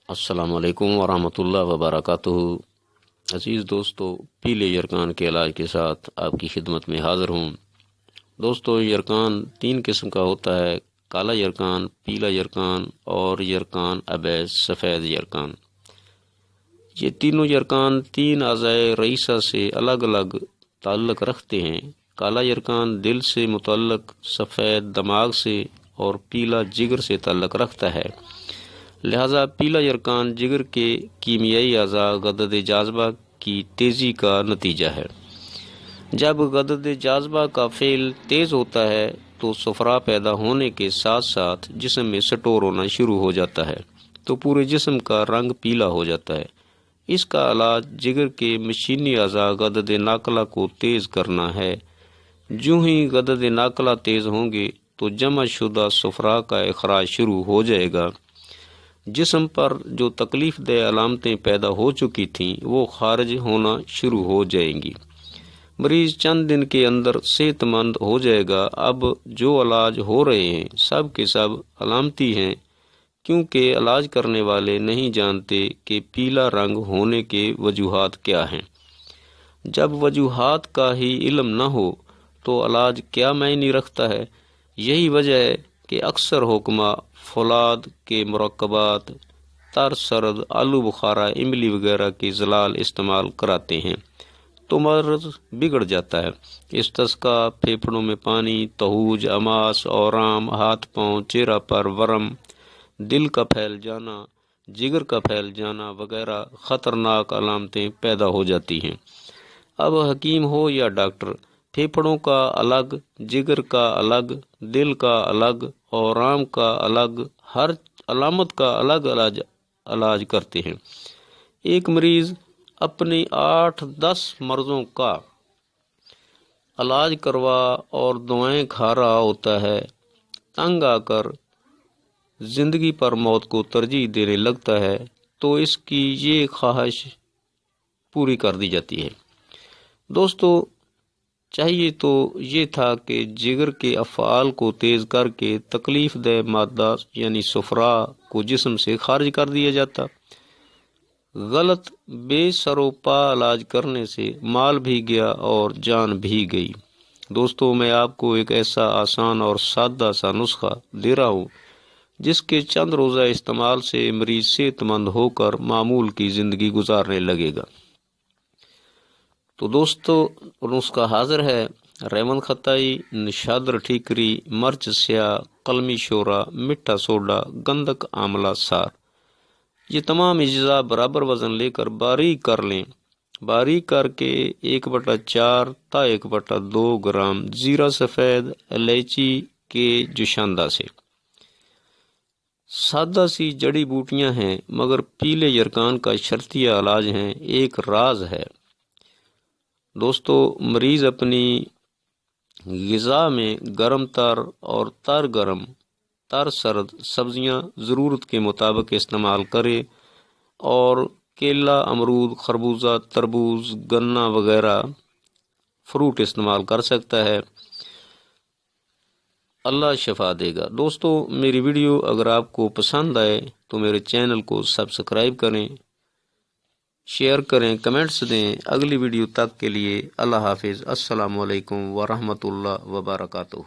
السلام علیکم ورحمۃ اللہ وبرکاتہ۔ عزیز دوستو، پیلے یرکان کے علاج کے ساتھ آپ کی خدمت میں حاضر ہوں۔ دوستو، یرکان 3 قسم کا ہوتا ہے: کالا یرکان، پیلا یرکان اور یرکان ابیض سفید یرکان۔ یہ تینوں یرکان 3 اعضائے رئیسہ سے الگ الگ تعلق رکھتے ہیں۔ کالا یرکان دل سے متعلق، سفید دماغ سے اور پیلا جگر سے تعلق رکھتا ہے۔ لہذا پیلا یرکان جگر کے کیمیائی اعضاء غدد جاذبہ کی تیزی کا نتیجہ ہے۔ جب غدد جاذبہ کا فعل تیز ہوتا ہے تو صفرا پیدا ہونے کے ساتھ ساتھ جسم میں سٹور ہونا شروع ہو جاتا ہے، تو پورے جسم کا رنگ پیلا ہو جاتا ہے۔ اس کا علاج جگر کے مشینی اعضاء غدد ناقلہ کو تیز کرنا ہے۔ جو ہی غدد ناقلہ تیز ہوں گے تو جمع شدہ صفرا کا اخراج شروع ہو جائے گا۔ جسم پر جو تکلیف دہ علامتیں پیدا ہو چکی تھیں وہ خارج ہونا شروع ہو جائیں گی۔ مریض چند دن کے اندر صحت مند ہو جائے گا۔ اب جو علاج ہو رہے ہیں سب کے سب علامتی ہیں، کیونکہ علاج کرنے والے نہیں جانتے کہ پیلا رنگ ہونے کے وجوہات کیا ہیں۔ جب وجوہات کا ہی علم نہ ہو تو علاج کیا معنی رکھتا ہے؟ یہی وجہ ہے کہ اکثر حکماء فولاد کے مرکبات، تر سرد، آلو بخارا، املی وغیرہ کے زلال استعمال کراتے ہیں تو مرض بگڑ جاتا ہے۔ استسقا، پھیپھڑوں میں پانی، تہوج، اماس، اورام، ہاتھ پاؤں، چہرہ پر ورم، دل کا پھیل جانا، جگر کا پھیل جانا وغیرہ خطرناک علامتیں پیدا ہو جاتی ہیں۔ اب حکیم ہو یا ڈاکٹر، پھیپھڑوں کا الگ، جگر کا الگ، دل کا الگ، اورام کا الگ، ہر علامت کا الگ علاج کرتے ہیں۔ ایک مریض اپنی 8-10 مرضوں کا علاج کروا اور دعائیں کھا رہا ہوتا ہے، تنگ آ کر زندگی پر موت کو ترجیح دینے لگتا ہے تو اس کی یہ خواہش پوری کر دی جاتی ہے۔ دوستو، چاہیے تو یہ تھا کہ جگر کے افعال کو تیز کر کے تکلیف دہ مادہ یعنی صفرا کو جسم سے خارج کر دیا جاتا۔ غلط بے سر و پا علاج کرنے سے مال بھی گیا اور جان بھی گئی۔ دوستو، میں آپ کو ایک ایسا آسان اور سادہ سا نسخہ دے رہا ہوں جس کے چند روزہ استعمال سے مریض صحت مند ہو کر معمول کی زندگی گزارنے لگے گا۔ تو دوستو، نسخہ حاضر ہے: ریون خطائی، نشادر ٹھیکری، مرچ سیاہ، قلمی شورا، میٹھا سوڈا، گندک آملہ سار۔ یہ تمام اجزاء برابر وزن لے کر باریک کر لیں۔ باریک کر کے 1/4 تا 1/2 گرام زیرہ سفید الائچی کے جوشاندہ سے۔ سادہ سی جڑی بوٹیاں ہیں مگر پیلے یرکان کا شرطیہ علاج ہیں، ایک راز ہے۔ دوستو، مریض اپنی غذا میں گرم تر اور تر سرد سبزیاں ضرورت کے مطابق استعمال کرے اور کیلا، امرود، خربوزہ، تربوز، گنا وغیرہ فروٹ استعمال کر سکتا ہے۔ اللہ شفا دے گا۔ دوستو، میری ویڈیو اگر آپ کو پسند آئے تو میرے چینل کو سبسکرائب کریں، شیئر کریں، کمنٹس دیں۔ اگلی ویڈیو تک کے لیے اللہ حافظ۔ السلام علیکم ورحمۃ اللہ وبرکاتہ۔